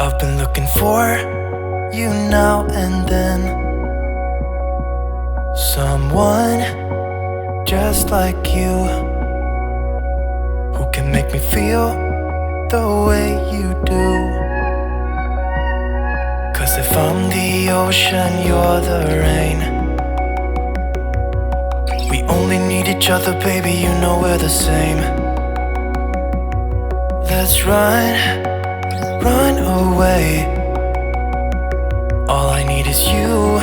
I've been looking for you now and then. Someone just like you, who can make me feel the way you do. 'Cause if I'm the ocean, you're the rain. We only need each other, baby, you know we're the same. Let's run away. All I need is you,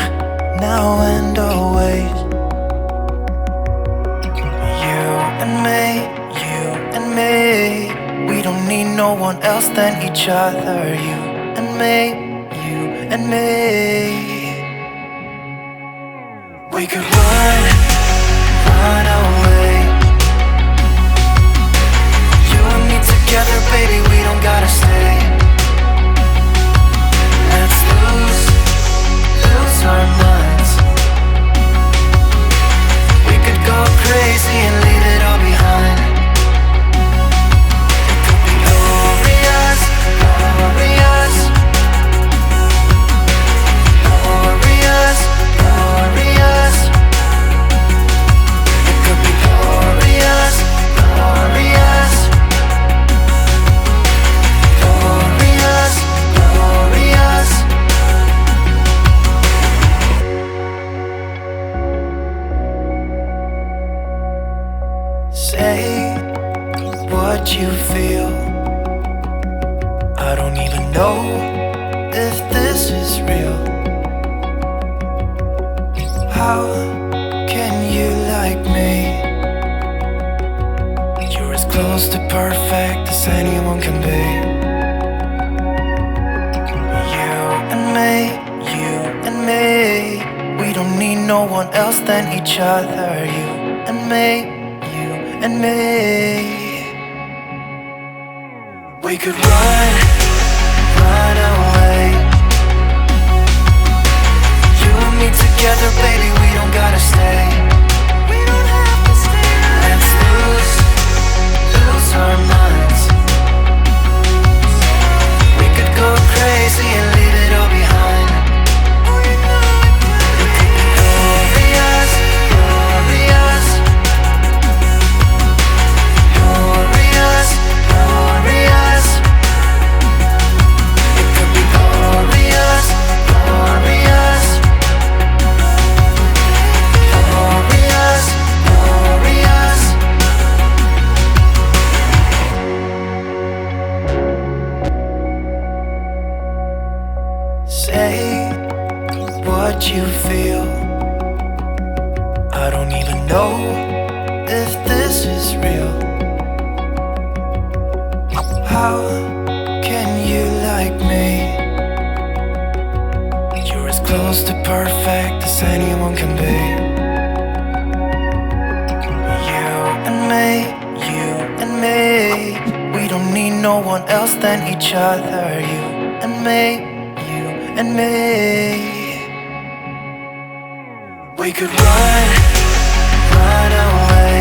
now and always. You and me, you and me. We don't need no one else than each other. You and me, you and me. We could run away. You and me together, baby, we don't gotta stay. Let's lose our minds. We could go crazy and leave it all behind. It could be glorious, glorious, glorious, glorious. It could be glorious, glorious, glorious, glorious. Say what you feel. I don't even know if this is real. How can you like me? You're as close to perfect as anyone can be. You and me, you and me. We don't need no one else than each other. You and me, and me. We could run away. You and me together, baby, we don't gotta stay. We don't have to stay. Let's lose our minds. We could go crazy and leave it all behind. It could be glorious, glorious, glorious, glorious. It could be glorious, glorious, glorious, glorious. Say what you feel. I don't even know if this is real. How can you like me? You're as close to perfect as anyone can be. You and me, you and me. We don't need no one else than each other. You and me, you and me. We could run away.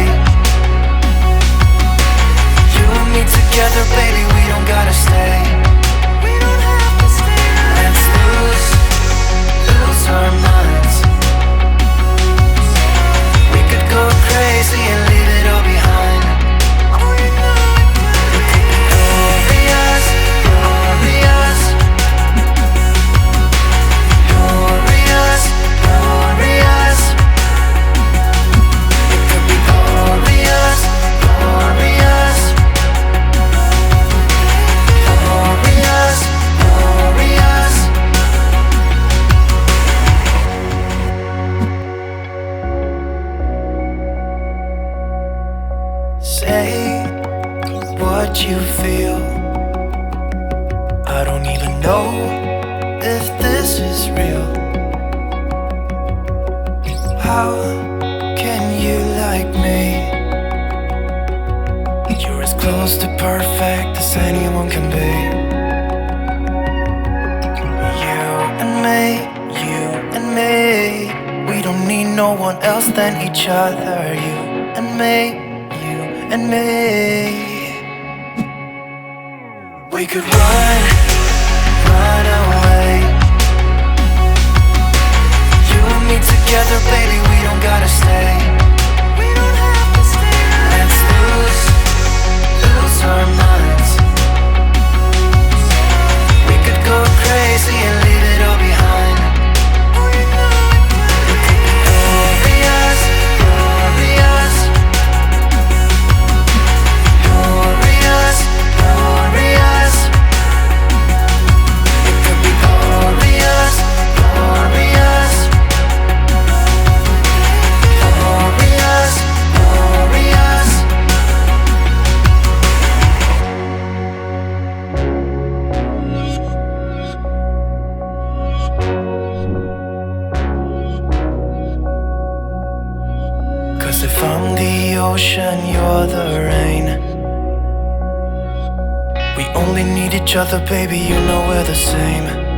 You and me together, baby, we don't gotta stay. We don't have to stay. Let's lose our minds. We could go crazy and leave it all behind. It could be glorious, glorious, glorious, glorious. It could be glorious, glorious, glorious, glorious. Say what you feel. I don't even know if this is real. How can you like me? You're as close to perfect as anyone can be. You and me, you and me. We don't need no one else than each other. You and me, you and me. We could run together, baby, we don't gotta stay. Let's lose our minds. We could go crazy and leave it all behind. It could be glorious, glorious, glorious, glorious. It could be glorious, glorious, glorious, glorious. Cause if I'm the ocean, you're the rain. We only need each other, baby, you know we're the same.